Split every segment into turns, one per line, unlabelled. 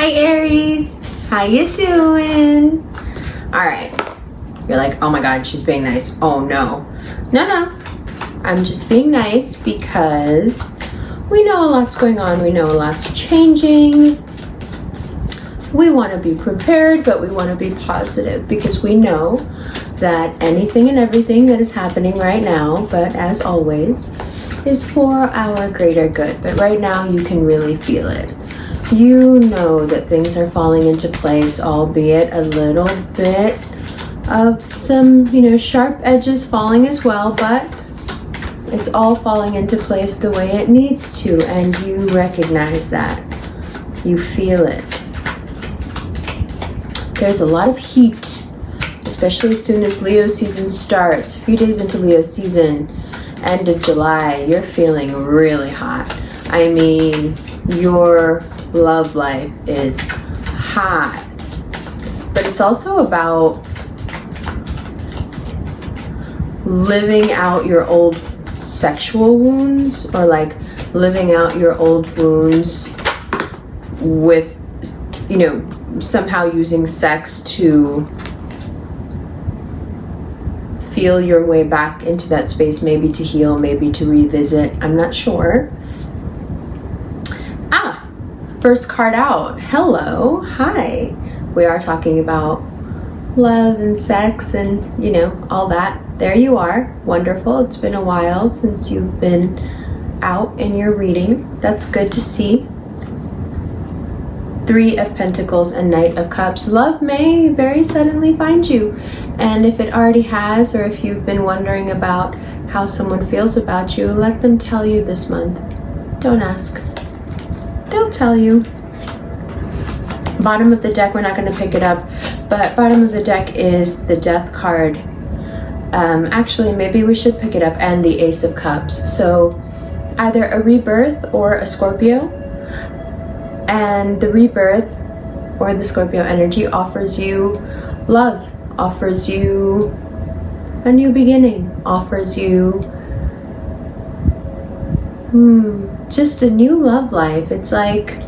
Hi Aries, how you doing? All right, you're like, oh my God, she's being nice. Oh no, I'm just being nice because we know a lot's going on. We know a lot's changing. We want to be prepared, but we want to be positive because we know that anything and everything that is happening right now, but as always, is for our greater good. But right now you can really feel it. You know that things are falling into place, albeit a little bit of some, sharp edges falling as well, but it's all falling into place the way it needs to, and you recognize that. You feel it. There's a lot of heat, especially as soon as Leo season starts. A few days into Leo season, end of July, you're feeling really hot. I mean, your love life is hot. But it's also about living out your old sexual wounds, or like living out your old wounds with, somehow using sex to feel your way back into that space, maybe to heal, maybe to revisit. I'm not sure. First card out. Hello. Hi. We are talking about love and sex and, all that. There you are. Wonderful. It's been a while since you've been out in your reading. That's good to see. Three of Pentacles and Knight of Cups. Love may very suddenly find you. And if it already has, or if you've been wondering about how someone feels about you, let them tell you this month. Don't ask. They'll tell you. Bottom of the deck, we're not going to pick it up, but bottom of the deck is the Death card. Actually, maybe we should pick it up, and the Ace of Cups. So either a rebirth or a Scorpio. And the rebirth or the Scorpio energy offers you love, offers you a new beginning, offers you just a new love life. It's like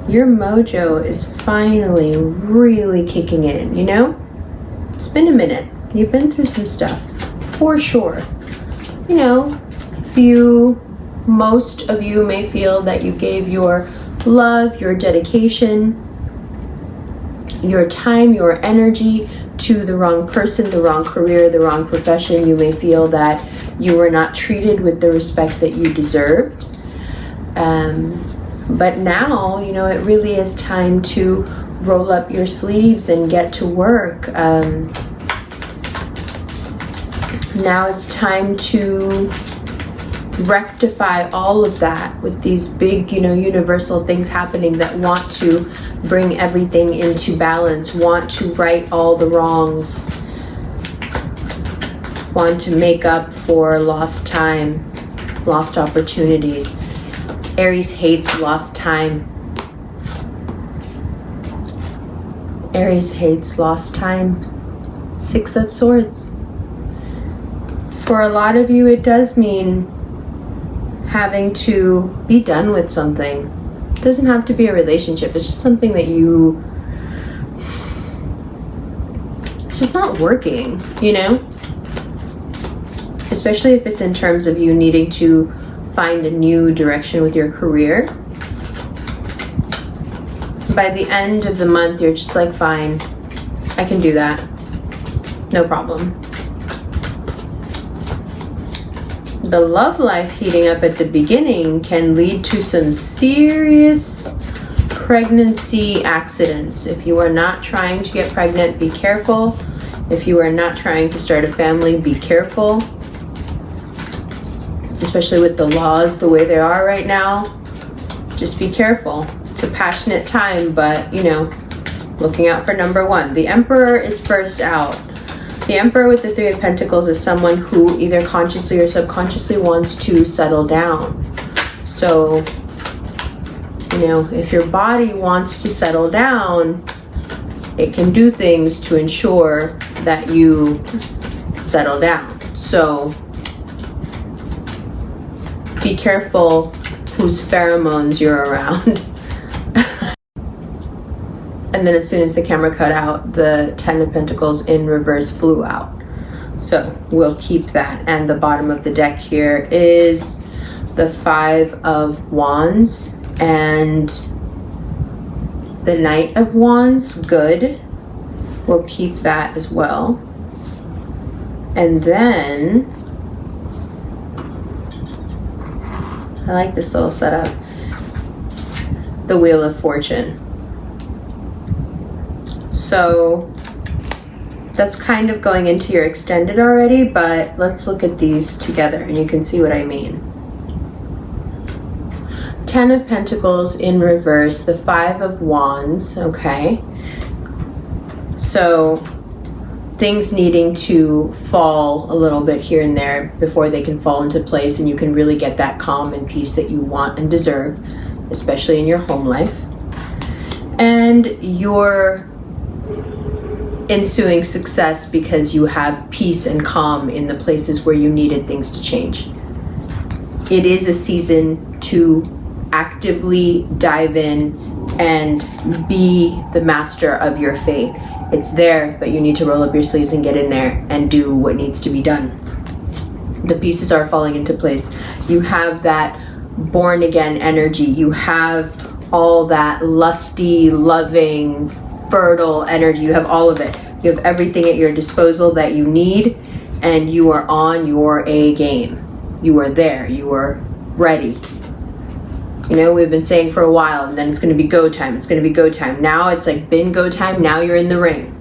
your mojo is finally really kicking in, It's been a minute. You've been through some stuff, for sure. Most of you may feel that you gave your love, your dedication, your time, your energy to the wrong person, the wrong career, the wrong profession. You may feel that you were not treated with the respect that you deserved. But now, it really is time to roll up your sleeves and get to work. Now it's time to rectify all of that with these big, universal things happening that want to bring everything into balance, want to right all the wrongs, want to make up for lost time, lost opportunities. Aries hates lost time. Aries hates lost time. Six of Swords. For a lot of you, it does mean having to be done with something. It doesn't have to be a relationship. It's just something that it's just not working, Especially if it's in terms of you needing to find a new direction with your career. By the end of the month, you're just like, fine, I can do that. No problem. The love life heating up at the beginning can lead to some serious pregnancy accidents. If you are not trying to get pregnant, be careful. If you are not trying to start a family, be careful. Especially with the laws the way they are right now, just be careful. It's a passionate time, but looking out for number one. The Emperor is first out. The Emperor with the Three of Pentacles is someone who either consciously or subconsciously wants to settle down. So, if your body wants to settle down, it can do things to ensure that you settle down. So, be careful whose pheromones you're around. And then as soon as the camera cut out, the 10 of Pentacles in reverse flew out. So we'll keep that. And the bottom of the deck here is the 5 of Wands and the Knight of Wands. Good. We'll keep that as well. And then I like this little setup. The Wheel of Fortune. So that's kind of going into your extended already, but let's look at these together and you can see what I mean. 10 of Pentacles in reverse, the 5 of Wands, okay? So things needing to fall a little bit here and there before they can fall into place, and you can really get that calm and peace that you want and deserve, especially in your home life. And your ensuing success because you have peace and calm in the places where you needed things to change. It is a season to actively dive in and be the master of your fate. It's there, but you need to roll up your sleeves and get in there and do what needs to be done. The pieces are falling into place. You have that born again energy. You have all that lusty, loving, fertile energy. You have all of it. You have everything at your disposal that you need, and you are on your A game. You are there. You are ready. You know, we've been saying for a while, and then it's going to be go time. It's going to be go time. Now it's like been go time. Now you're in the ring.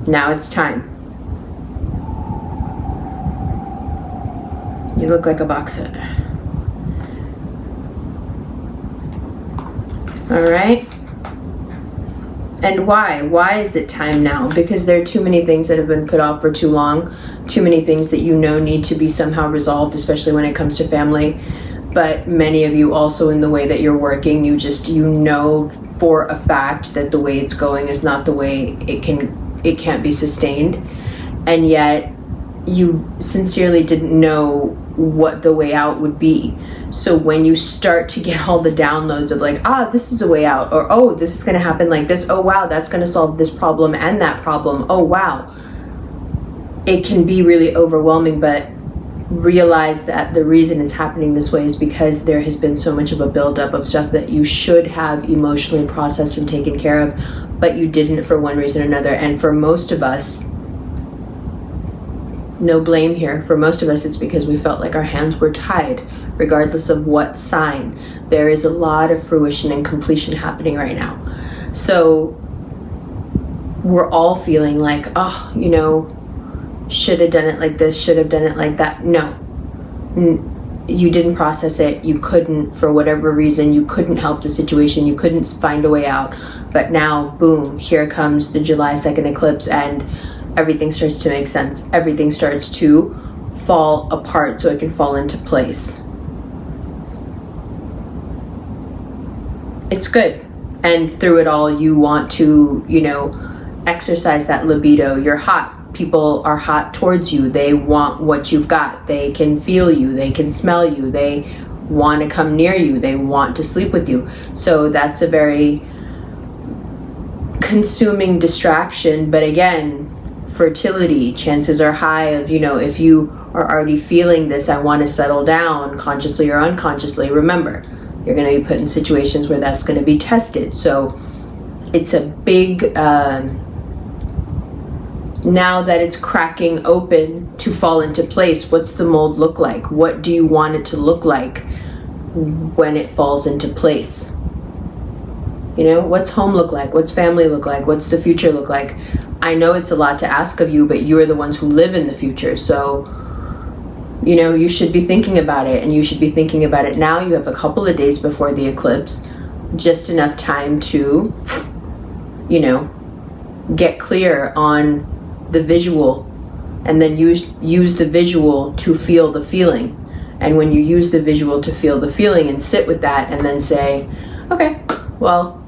Now it's time. You look like a boxer. All right. And why? Why is it time now? Because there are too many things that have been put off for too long. Too many things that you know need to be somehow resolved, especially when it comes to family. But many of you also, in the way that you're working, you know for a fact that the way it's going is not the way it can't be sustained. And yet you sincerely didn't know what the way out would be. So when you start to get all the downloads of like, this is a way out, or oh, this is going to happen like this, oh wow, that's going to solve this problem and that problem, oh wow, it can be really overwhelming. But realize that the reason it's happening this way is because there has been so much of a buildup of stuff that you should have emotionally processed and taken care of, but you didn't for one reason or another. And for most of us, no blame here, for most of us it's because we felt like our hands were tied, regardless of what sign. There is a lot of fruition and completion happening right now. So we're all feeling like, should have done it like this, should have done it like that. No, you didn't process it. You couldn't, for whatever reason, you couldn't help the situation. You couldn't find a way out. But now, boom, here comes the July 2nd eclipse, and everything starts to make sense. Everything starts to fall apart so it can fall into place. It's good. And through it all, you want to, exercise that libido. You're hot. People are hot towards you. They want what you've got. They can feel you. They can smell you. They want to come near you. They want to sleep with you. So that's a very consuming distraction. But again, fertility, chances are high of, if you are already feeling this, I want to settle down, consciously or unconsciously, remember, you're going to be put in situations where that's going to be tested. So it's a big, now that it's cracking open to fall into place, what's the mold look like? What do you want it to look like when it falls into place? What's home look like? What's family look like? What's the future look like? I know it's a lot to ask of you, but you're the ones who live in the future. So, you should be thinking about it, and you should be thinking about it now. You have a couple of days before the eclipse, just enough time to, get clear on the visual, and then use the visual to feel the feeling. And when you use the visual to feel the feeling and sit with that, and then say, okay, well,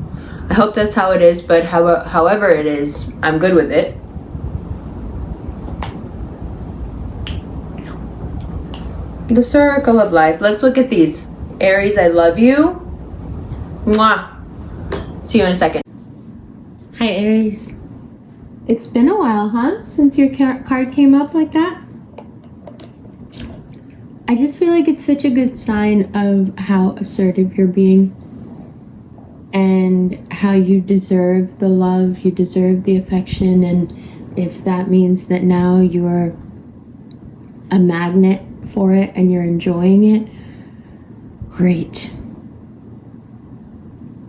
I hope that's how it is, but however it is, I'm good with it. The circle of life. Let's look at these. Aries, I love you. Mwah. See you in a second. Hi, Aries. It's been a while, huh? Since your card came up like that? I just feel like it's such a good sign of how assertive you're being and how you deserve the love, you deserve the affection, and if that means that now you're a magnet for it and you're enjoying it, great.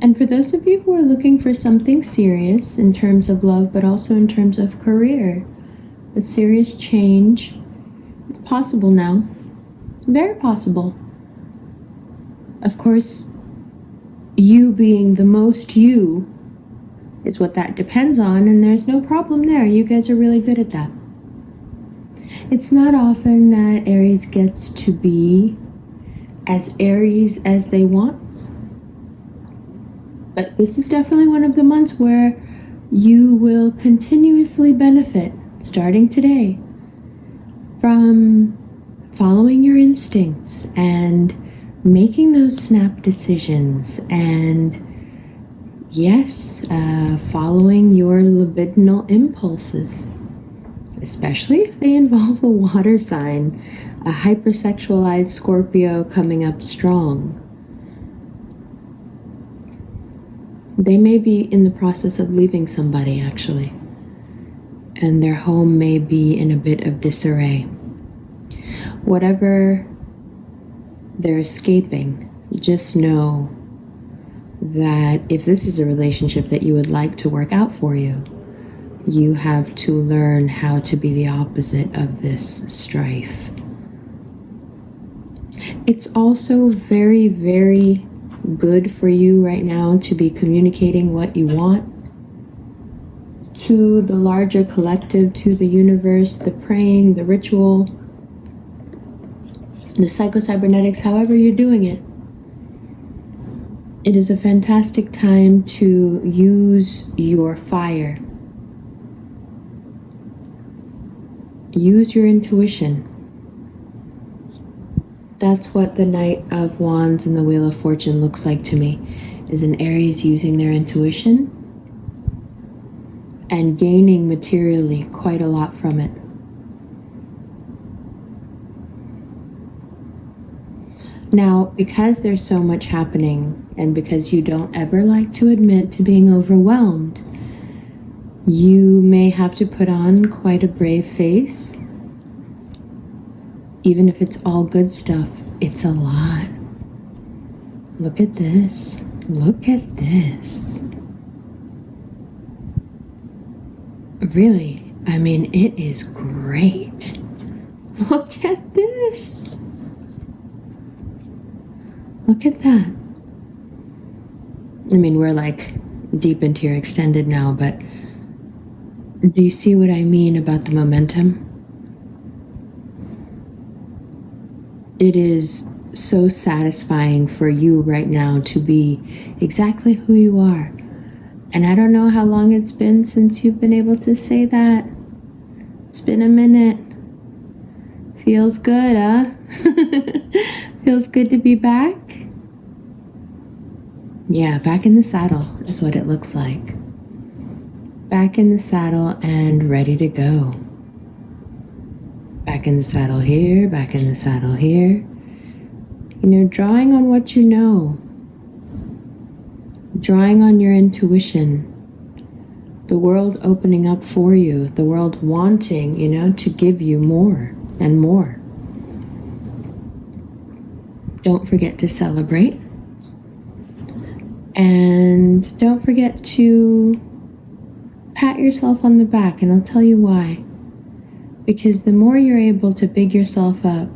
And for those of you who are looking for something serious in terms of love, but also in terms of career, a serious change, it's possible now. Very possible. Of course, you being the most you is what that depends on, and there's no problem there. You guys are really good at that. It's not often that Aries gets to be as Aries as they want. But this is definitely one of the months where you will continuously benefit, starting today, from following your instincts and making those snap decisions and, yes, following your libidinal impulses, especially if they involve a water sign, a hypersexualized Scorpio coming up strong. They may be in the process of leaving somebody, actually, and their home may be in a bit of disarray. Whatever they're escaping, just know that if this is a relationship that you would like to work out for you, you have to learn how to be the opposite of this strife. It's also very, very good for you right now to be communicating what you want to the larger collective, to the universe, the praying, the ritual, the psycho-cybernetics, however you're doing it. It is a fantastic time to use your fire. Use your intuition. That's what the Knight of Wands and the Wheel of Fortune looks like to me, is an Aries using their intuition and gaining materially quite a lot from it. Now, because there's so much happening and because you don't ever like to admit to being overwhelmed, you may have to put on quite a brave face. Even if it's all good stuff, it's a lot. Look at this. Look at this. Really, I mean, it is great. Look at this. Look at that. I mean, we're like deep into your extended now, but do you see what I mean about the momentum? It is so satisfying for you right now to be exactly who you are. And I don't know how long it's been since you've been able to say that. It's been a minute. Feels good, huh? Feels good to be back? Yeah, back in the saddle is what it looks like. Back in the saddle and ready to go. Back in the saddle here, back in the saddle here. You know, drawing on what you know. Drawing on your intuition. The world opening up for you. The world wanting, you know, to give you more and more. Don't forget to celebrate. And don't forget to pat yourself on the back, and I'll tell you why. Because the more you're able to big yourself up,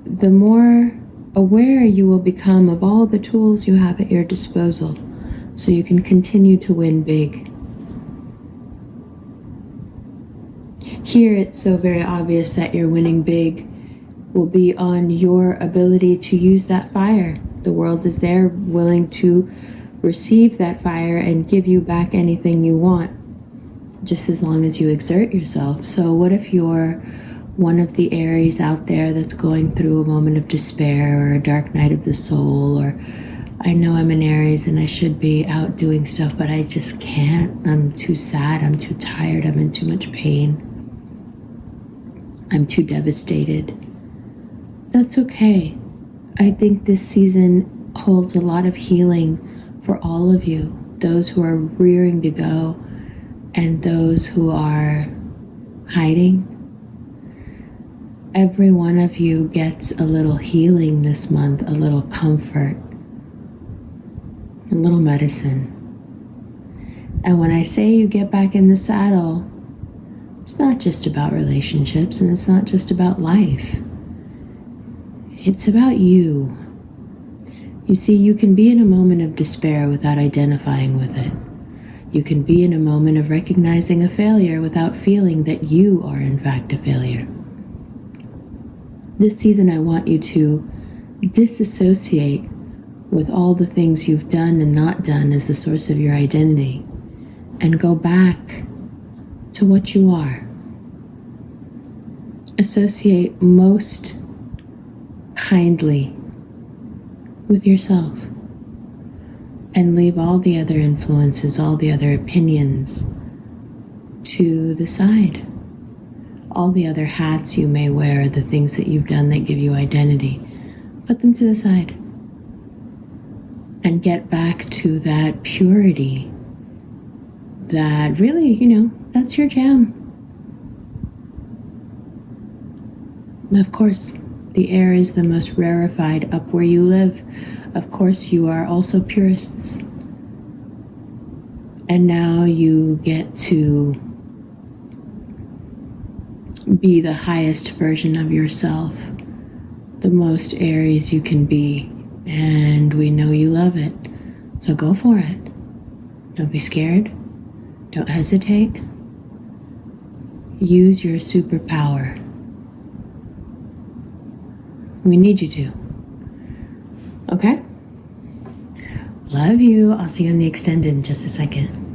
the more aware you will become of all the tools you have at your disposal so you can continue to win big. Here it's so very obvious that you're winning big will be on your ability to use that fire. The world is there willing to receive that fire and give you back anything you want, just as long as you exert yourself. So what if you're one of the Aries out there that's going through a moment of despair or a dark night of the soul, or I know I'm an Aries and I should be out doing stuff, but I just can't. I'm too sad. I'm too tired. I'm in too much pain. I'm too devastated. That's okay. I think this season holds a lot of healing for all of you, those who are rearing to go and those who are hiding. Every one of you gets a little healing this month, a little comfort, a little medicine. And when I say you get back in the saddle, it's not just about relationships and it's not just about life. It's about you. You see, you can be in a moment of despair without identifying with it. You can be in a moment of recognizing a failure without feeling that you are in fact a failure. This season, I want you to disassociate with all the things you've done and not done as the source of your identity and go back to what you are. Associate most kindly with yourself and leave all the other influences, all the other opinions to the side. All the other hats you may wear, the things that you've done that give you identity, put them to the side and get back to that purity that really, that's your jam. Of course, the air is the most rarefied up where you live. Of course, you are also purists. And now you get to be the highest version of yourself, the most Aries you can be. And we know you love it. So go for it. Don't be scared. Don't hesitate. Use your superpower. We need you to. Okay? Love you. I'll see you in the extended in just a second.